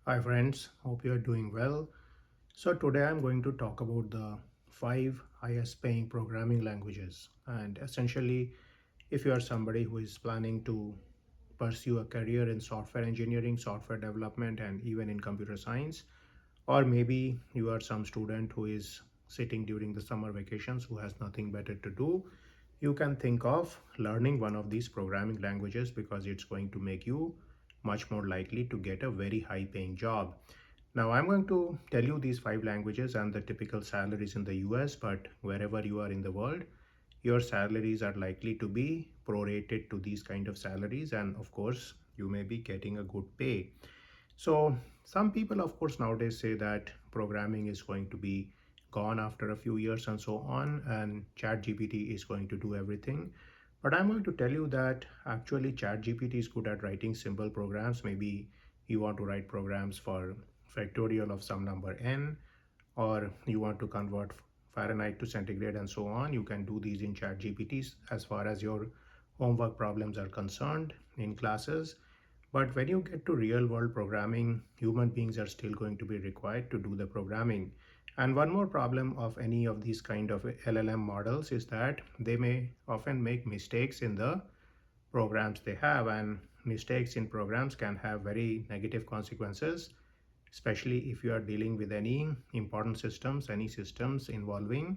Hi friends, hope you are doing well. So today I'm going to talk about the 5 highest paying programming languages. And essentially, if you are somebody who is planning to pursue a career in software engineering, software development, and even in computer science, or maybe you are some student who is sitting during the summer vacations who has nothing better to do, you can think of learning one of these programming languages because it's going to make you much more likely to get a very high paying job. Now, I'm going to tell you these 5 languages and the typical salaries in the US, but wherever you are in the world, your salaries are likely to be prorated to these kind of salaries, and of course, you may be getting a good pay. So, some people, of course, nowadays say that programming is going to be gone after a few years and so on, and ChatGPT is going to do everything. But I'm going to tell you that actually ChatGPT is good at writing simple programs. Maybe you want to write programs for factorial of some number n, or you want to convert Fahrenheit to centigrade and so on. You can do these in ChatGPT as far as your homework problems are concerned in classes. But when you get to real world programming, human beings are still going to be required to do the programming. And one more problem of any of these kind of LLM models is that they may often make mistakes in the programs they have, and mistakes in programs can have very negative consequences, especially if you are dealing with any important systems, any systems involving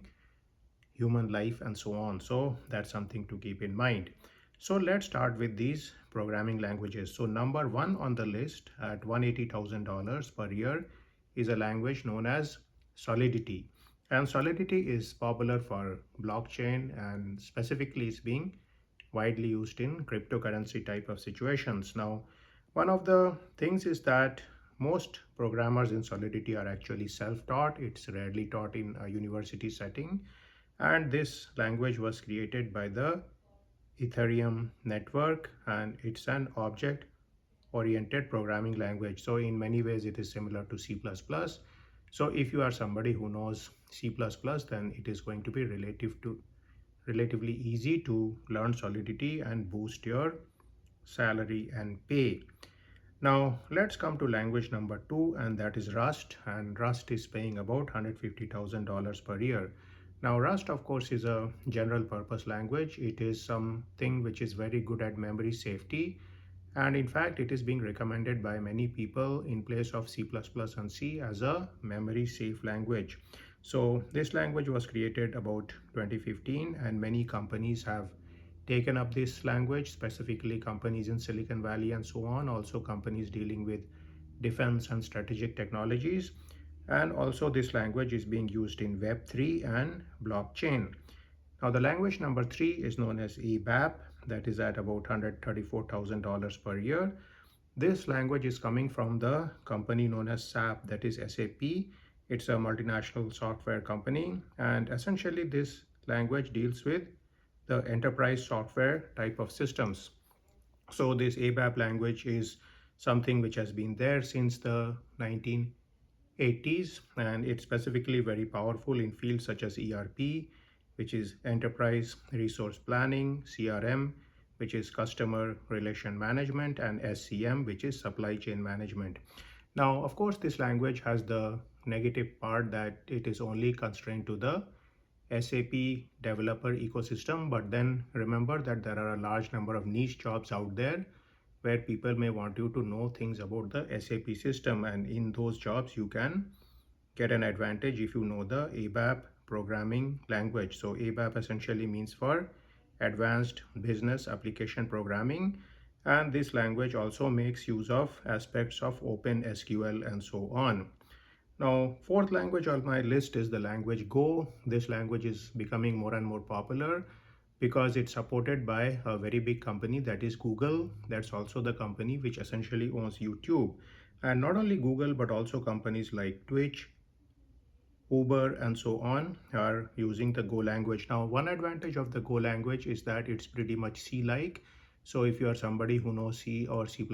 human life and so on. So that's something to keep in mind. So let's start with these programming languages. So number one on the list at $180,000 per year is a language known as Solidity. And Solidity is popular for blockchain and specifically is being widely used in cryptocurrency type of situations. Now, one of the things is that most programmers in Solidity are actually self-taught. It's rarely taught in a university setting, and this language was created by the Ethereum network, and it's an object oriented programming language. So in many ways it is similar to C++. So if you are somebody who knows C++, then it is going to be relatively easy to learn Solidity and boost your salary and pay. Now let's come to language number two, and that is Rust. And Rust is paying about $150,000 per year. Now Rust, of course, is a general purpose language. It is something which is very good at memory safety. And in fact, it is being recommended by many people in place of C++ and C as a memory safe language. So this language was created about 2015, and many companies have taken up this language, specifically companies in Silicon Valley and so on, also companies dealing with defense and strategic technologies. And also this language is being used in Web3 and blockchain. Now the language number three is known as ABAP, that is at about $134,000 per year. This language is coming from the company known as SAP, that is SAP. It's a multinational software company, and essentially this language deals with the enterprise software type of systems. So this ABAP language is something which has been there since the 1980s, and it's specifically very powerful in fields such as ERP, which is enterprise resource planning, CRM, which is customer relation management, and SCM, which is supply chain management. Now, of course, this language has the negative part that it is only constrained to the SAP developer ecosystem, but then remember that there are a large number of niche jobs out there where people may want you to know things about the SAP system, and in those jobs you can get an advantage if you know the ABAP programming language. So ABAP essentially means for Advanced Business Application Programming, and this language also makes use of aspects of OpenSQL and so on. Now, fourth language on my list is the language Go. This language is becoming more and more popular because it's supported by a very big company, that is Google. That's also the company which essentially owns YouTube. And not only Google, but also companies like Twitch, Uber, and so on are using the Go language. Now, one advantage of the Go language is that it's pretty much C-like. So if you are somebody who knows C or C++,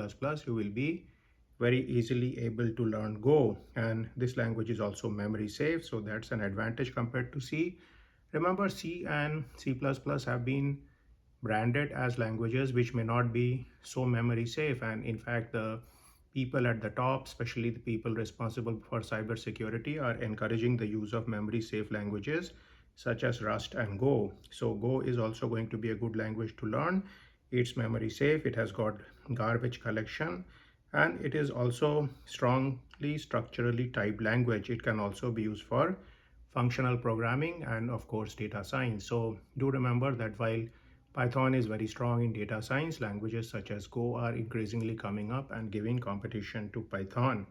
you will be very easily able to learn Go. And this language is also memory safe, so that's an advantage compared to C. Remember, C and C++ have been branded as languages which may not be so memory safe, and in fact the people at the top, especially the people responsible for cybersecurity, are encouraging the use of memory safe languages such as Rust and Go. So Go is also going to be a good language to learn. It's memory safe, it has got garbage collection, and it is also strongly structurally typed language. It can also be used for functional programming and of course data science. So do remember that while Python is very strong in data science, languages such as Go are increasingly coming up and giving competition to Python.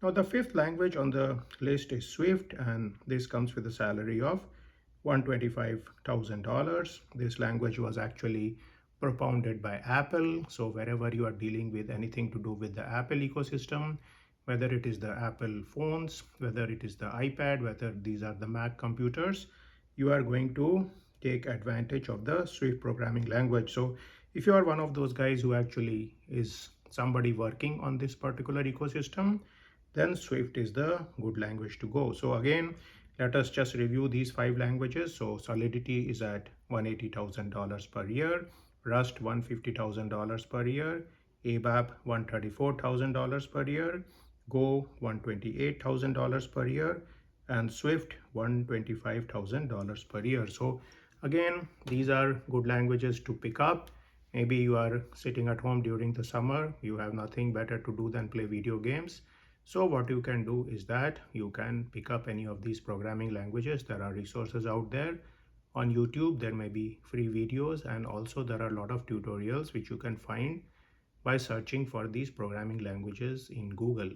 Now the fifth language on the list is Swift, and this comes with a salary of $125,000. This language was actually propounded by Apple. So wherever you are dealing with anything to do with the Apple ecosystem, whether it is the Apple phones, whether it is the iPad, whether these are the Mac computers, you are going to take advantage of the Swift programming language. So if you are one of those guys who actually is somebody working on this particular ecosystem, then Swift is the good language to go. So again, let us just review these five languages. So Solidity is at $180,000 per year, Rust $150,000 per year, ABAP $134,000 per year, Go $128,000 per year, and Swift $125,000 per year. So again, these are good languages to pick up. Maybe you are sitting at home during the summer, you have nothing better to do than play video games. So what you can do is that you can pick up any of these programming languages. There are resources out there on YouTube. There may be free videos, and also there are a lot of tutorials which you can find by searching for these programming languages in Google.